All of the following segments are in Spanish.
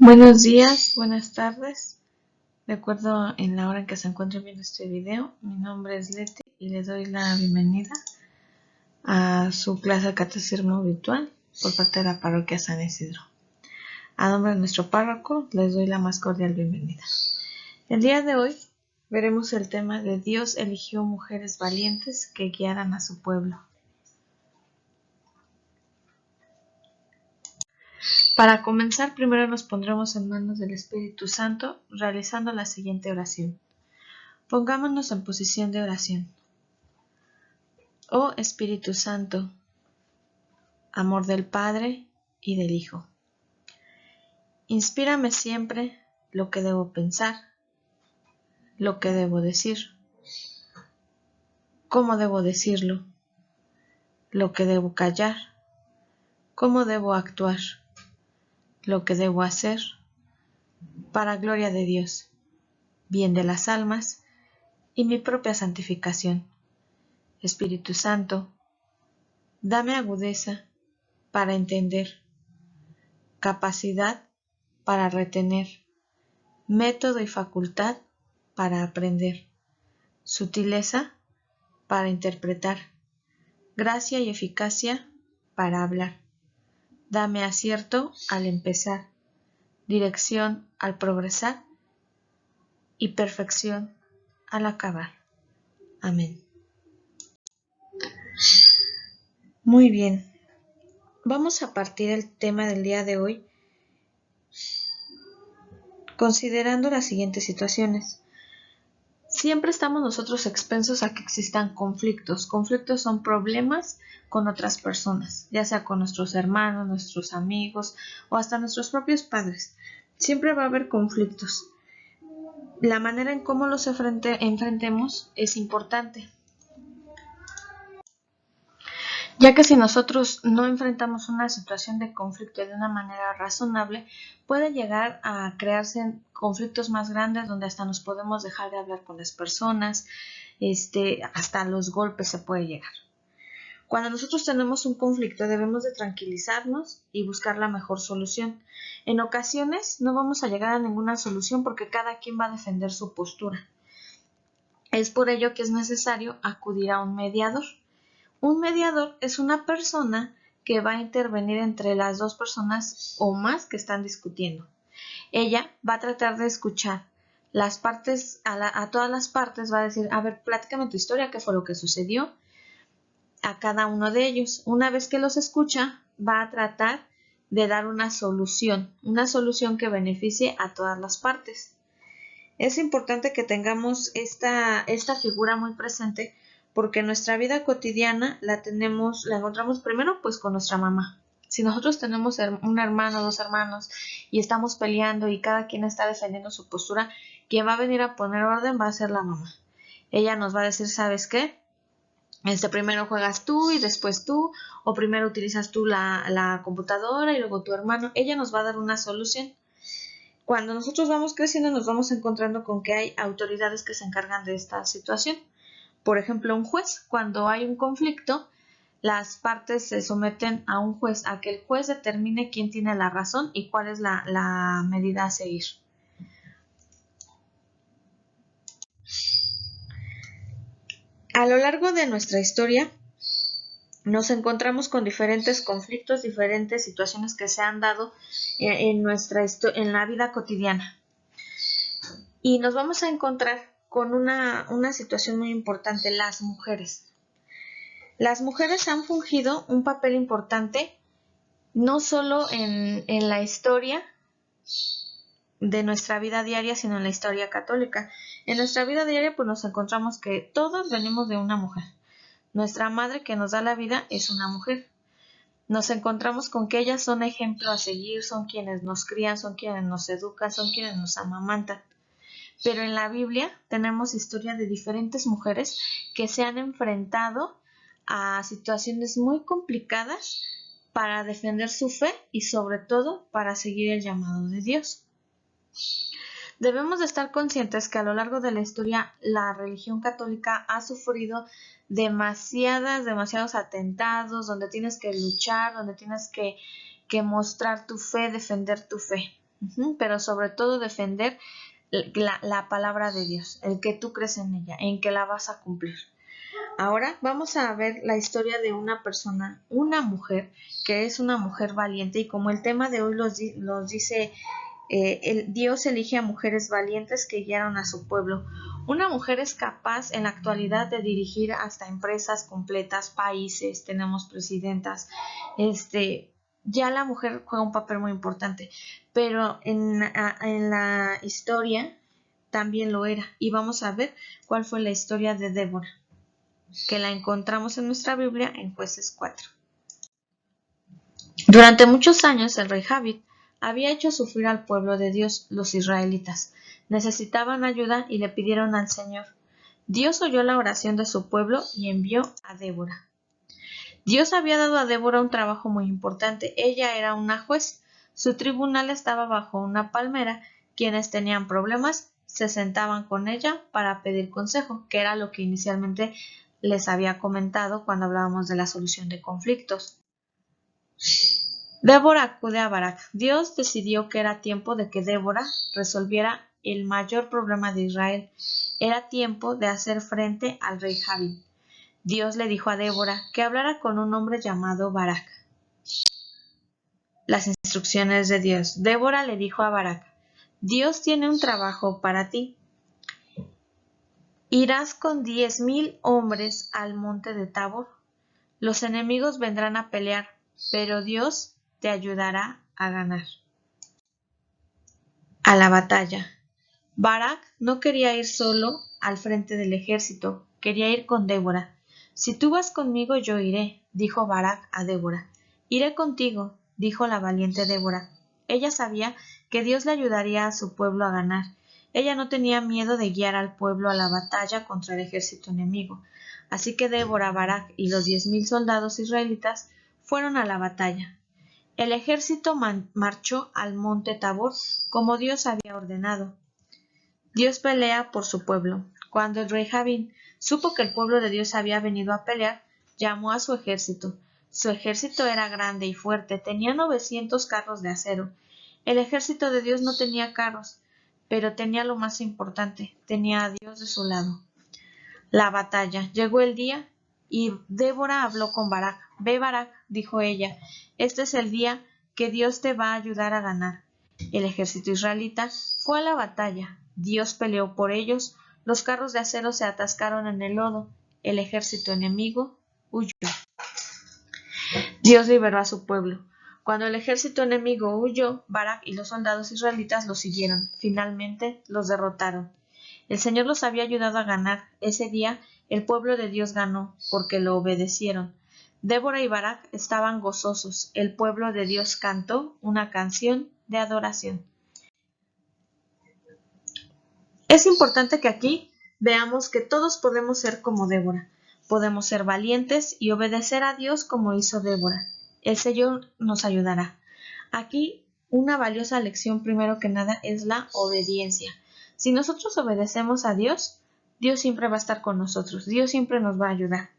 Buenos días, buenas tardes. De acuerdo en la hora en que se encuentren viendo este video, mi nombre es Leti y les doy la bienvenida a su clase de catecismo virtual por parte de la parroquia San Isidro. A nombre de nuestro párroco les doy la más cordial bienvenida. El día de hoy veremos el tema de Dios eligió mujeres valientes que guiaran a su pueblo. Para comenzar, primero nos pondremos en manos del Espíritu Santo realizando la siguiente oración. Pongámonos en posición de oración. Oh Espíritu Santo, amor del Padre y del Hijo, inspírame siempre lo que debo pensar, lo que debo decir, cómo debo decirlo, lo que debo callar, cómo debo actuar, lo que debo hacer, para gloria de Dios, bien de las almas y mi propia santificación. Espíritu Santo, dame agudeza para entender, capacidad para retener, método y facultad para aprender, sutileza para interpretar, gracia y eficacia para hablar. Dame acierto al empezar, dirección al progresar y perfección al acabar. Amén. Muy bien. Vamos a partir el tema del día de hoy considerando las siguientes situaciones. Siempre estamos nosotros expensos a que existan conflictos. Conflictos son problemas con otras personas, ya sea con nuestros hermanos, nuestros amigos o hasta nuestros propios padres. Siempre va a haber conflictos. La manera en cómo los enfrentemos es importante, ya que si nosotros no enfrentamos una situación de conflicto de una manera razonable, puede llegar a crearse conflictos más grandes donde hasta nos podemos dejar de hablar con las personas, hasta los golpes se puede llegar. Cuando nosotros tenemos un conflicto debemos de tranquilizarnos y buscar la mejor solución. En ocasiones no vamos a llegar a ninguna solución porque cada quien va a defender su postura. Es por ello que es necesario acudir a un mediador. Un mediador es una persona que va a intervenir entre las dos personas o más que están discutiendo. Ella va a tratar de escuchar las partes, a todas las partes va a decir, a ver, platícame tu historia, qué fue lo que sucedió a cada uno de ellos. Una vez que los escucha, va a tratar de dar una solución que beneficie a todas las partes. Es importante que tengamos esta figura muy presente porque nuestra vida cotidiana la encontramos primero pues con nuestra mamá. Si nosotros tenemos un hermano, dos hermanos y estamos peleando y cada quien está defendiendo su postura, quien va a venir a poner orden va a ser la mamá. Ella nos va a decir, ¿sabes qué? Primero juegas tú y después tú, o primero utilizas tú la computadora y luego tu hermano. Ella nos va a dar una solución. Cuando nosotros vamos creciendo nos vamos encontrando con que hay autoridades que se encargan de esta situación. Por ejemplo, un juez. Cuando hay un conflicto, las partes se someten a un juez, a que el juez determine quién tiene la razón y cuál es la medida a seguir. A lo largo de nuestra historia, nos encontramos con diferentes conflictos, diferentes situaciones que se han dado en la vida cotidiana. Y nos vamos a encontrar con una situación muy importante, las mujeres. Las mujeres han fungido un papel importante no solo en la historia de nuestra vida diaria, sino en la historia católica. En nuestra vida diaria pues nos encontramos que todos venimos de una mujer. Nuestra madre que nos da la vida es una mujer. Nos encontramos con que ellas son ejemplo a seguir, son quienes nos crían, son quienes nos educan, son quienes nos amamantan. Pero en la Biblia tenemos historia de diferentes mujeres que se han enfrentado a situaciones muy complicadas para defender su fe y sobre todo para seguir el llamado de Dios. Debemos de estar conscientes que a lo largo de la historia la religión católica ha sufrido demasiados atentados, donde tienes que luchar, donde tienes que mostrar tu fe, defender tu fe. pero sobre todo defender la palabra de Dios, el que tú crees en ella, en que la vas a cumplir. Ahora vamos a ver la historia de una persona, una mujer, que es una mujer valiente, y como el tema de hoy los dice, Dios elige a mujeres valientes que guiaron a su pueblo. Una mujer es capaz en la actualidad de dirigir hasta empresas completas, países, tenemos presidentas, ya la mujer juega un papel muy importante, pero en la historia también lo era, y vamos a ver cuál fue la historia de Débora, que la encontramos en nuestra Biblia en Jueces 4. Durante muchos años el rey David había hecho sufrir al pueblo de Dios, los israelitas. Necesitaban ayuda y le pidieron al Señor. Dios oyó la oración de su pueblo y envió a Débora. Dios había dado a Débora un trabajo muy importante. Ella era una juez. Su tribunal estaba bajo una palmera. Quienes tenían problemas se sentaban con ella para pedir consejo, que era lo que inicialmente les había comentado cuando hablábamos de la solución de conflictos. Débora acude a Barak. Dios decidió que era tiempo de que Débora resolviera el mayor problema de Israel. Era tiempo de hacer frente al rey David. Dios le dijo a Débora que hablara con un hombre llamado Barak. Las instrucciones de Dios. Débora le dijo a Barak: Dios tiene un trabajo para ti. Irás con 10,000 hombres al monte de Tabor. Los enemigos vendrán a pelear, pero Dios te ayudará a ganar. A la batalla. Barak no quería ir solo al frente del ejército, quería ir con Débora. Si tú vas conmigo, yo iré, dijo Barak a Débora. Iré contigo, dijo la valiente Débora. Ella sabía que Dios le ayudaría a su pueblo a ganar. Ella no tenía miedo de guiar al pueblo a la batalla contra el ejército enemigo. Así que Débora, Barak y los 10,000 soldados israelitas fueron a la batalla. El ejército marchó al monte Tabor como Dios había ordenado. Dios pelea por su pueblo. Cuando el rey Javín supo que el pueblo de Dios había venido a pelear, llamó a su ejército. Su ejército era grande y fuerte, tenía 900 carros de acero. El ejército de Dios no tenía carros, pero tenía lo más importante, tenía a Dios de su lado. La batalla. Llegó el día y Débora habló con Barak. Ve, Barak, dijo ella, este es el día que Dios te va a ayudar a ganar. El ejército israelita fue a la batalla. Dios peleó por ellos. Los carros de acero se atascaron en el lodo. El ejército enemigo huyó. Dios liberó a su pueblo. Cuando el ejército enemigo huyó, Barak y los soldados israelitas los siguieron. Finalmente los derrotaron. El Señor los había ayudado a ganar. Ese día el pueblo de Dios ganó, porque lo obedecieron. Débora y Barak estaban gozosos. El pueblo de Dios cantó una canción de adoración. Es importante que aquí veamos que todos podemos ser como Débora. Podemos ser valientes y obedecer a Dios como hizo Débora. El Señor nos ayudará. Aquí una valiosa lección primero que nada es la obediencia. Si nosotros obedecemos a Dios, Dios siempre va a estar con nosotros, Dios siempre nos va a ayudar.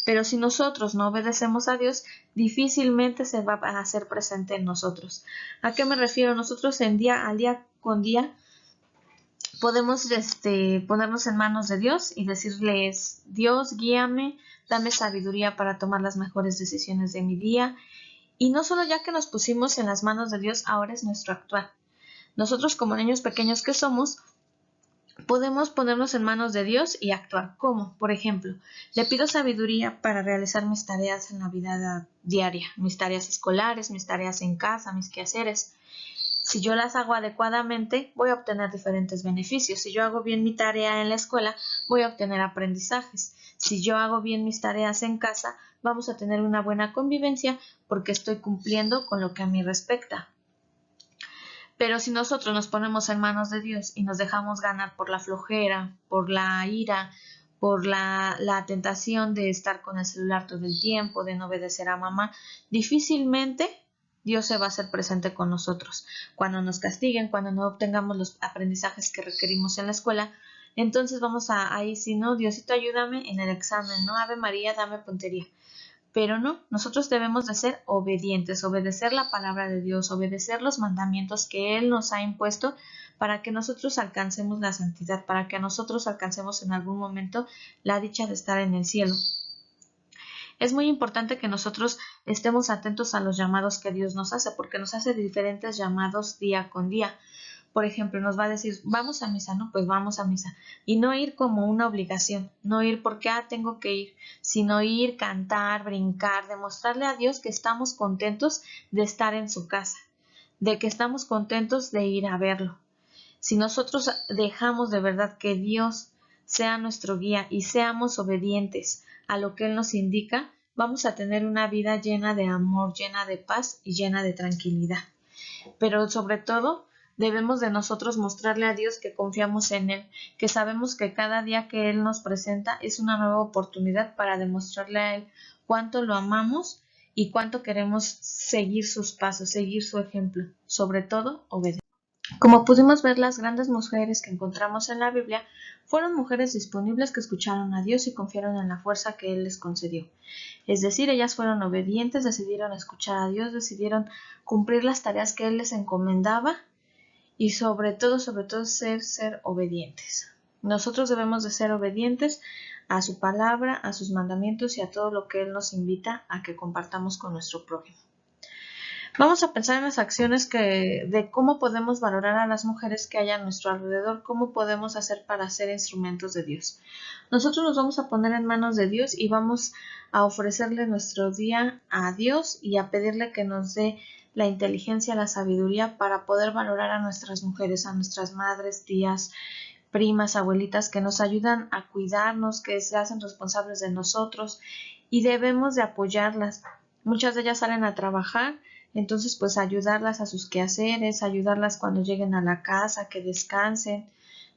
Pero si nosotros no obedecemos a Dios, difícilmente se va a hacer presente en nosotros. ¿A qué me refiero? Nosotros día con día podemos ponernos en manos de Dios y decirles: Dios, guíame, dame sabiduría para tomar las mejores decisiones de mi día. Y no solo ya que nos pusimos en las manos de Dios, ahora es nuestro actuar. Nosotros, como niños pequeños que somos, podemos ponernos en manos de Dios y actuar. ¿Cómo? Por ejemplo, le pido sabiduría para realizar mis tareas en la vida diaria, mis tareas escolares, mis tareas en casa, mis quehaceres. Si yo las hago adecuadamente, voy a obtener diferentes beneficios. Si yo hago bien mi tarea en la escuela, voy a obtener aprendizajes. Si yo hago bien mis tareas en casa, vamos a tener una buena convivencia porque estoy cumpliendo con lo que a mí respecta. Pero si nosotros nos ponemos en manos de Dios y nos dejamos ganar por la flojera, por la ira, por la tentación de estar con el celular todo el tiempo, de no obedecer a mamá, difícilmente Dios se va a hacer presente con nosotros. Cuando nos castiguen, cuando no obtengamos los aprendizajes que requerimos en la escuela, entonces vamos ahí, si no, Diosito ayúdame en el examen, ¿no? Ave María, dame puntería. Pero no, nosotros debemos de ser obedientes, obedecer la palabra de Dios, obedecer los mandamientos que Él nos ha impuesto para que nosotros alcancemos la santidad, para que nosotros alcancemos en algún momento la dicha de estar en el cielo. Es muy importante que nosotros estemos atentos a los llamados que Dios nos hace, porque nos hace diferentes llamados día con día. Por ejemplo, nos va a decir, vamos a misa, ¿no? Pues vamos a misa. Y no ir como una obligación, no ir porque, tengo que ir, sino ir, cantar, brincar, demostrarle a Dios que estamos contentos de estar en su casa, de que estamos contentos de ir a verlo. Si nosotros dejamos de verdad que Dios sea nuestro guía y seamos obedientes a lo que Él nos indica, vamos a tener una vida llena de amor, llena de paz y llena de tranquilidad. Pero sobre todo, debemos de nosotros mostrarle a Dios que confiamos en Él, que sabemos que cada día que Él nos presenta es una nueva oportunidad para demostrarle a Él cuánto lo amamos y cuánto queremos seguir sus pasos, seguir su ejemplo, sobre todo obedecer. Como pudimos ver, las grandes mujeres que encontramos en la Biblia fueron mujeres disponibles que escucharon a Dios y confiaron en la fuerza que Él les concedió. Es decir, ellas fueron obedientes, decidieron escuchar a Dios, decidieron cumplir las tareas que Él les encomendaba y sobre todo ser obedientes. Nosotros debemos de ser obedientes a su palabra, a sus mandamientos y a todo lo que Él nos invita a que compartamos con nuestro prójimo. Vamos a pensar en las acciones de cómo podemos valorar a las mujeres que hay a nuestro alrededor, cómo podemos hacer para ser instrumentos de Dios. Nosotros nos vamos a poner en manos de Dios y vamos a ofrecerle nuestro día a Dios y a pedirle que nos dé la inteligencia, la sabiduría para poder valorar a nuestras mujeres, a nuestras madres, tías, primas, abuelitas que nos ayudan a cuidarnos, que se hacen responsables de nosotros y debemos de apoyarlas. Muchas de ellas salen a trabajar, entonces pues ayudarlas a sus quehaceres, ayudarlas cuando lleguen a la casa, que descansen.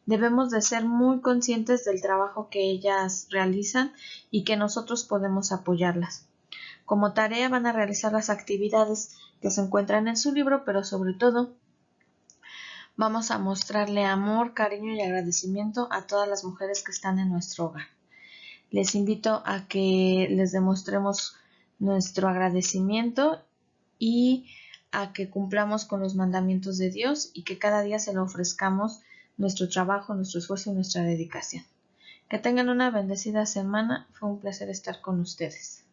Debemos de ser muy conscientes del trabajo que ellas realizan y que nosotros podemos apoyarlas. Como tarea van a realizar las actividades que se encuentran en su libro, pero sobre todo vamos a mostrarle amor, cariño y agradecimiento a todas las mujeres que están en nuestro hogar. Les invito a que les demostremos nuestro agradecimiento y a que cumplamos con los mandamientos de Dios y que cada día se le ofrezcamos nuestro trabajo, nuestro esfuerzo y nuestra dedicación. Que tengan una bendecida semana. Fue un placer estar con ustedes.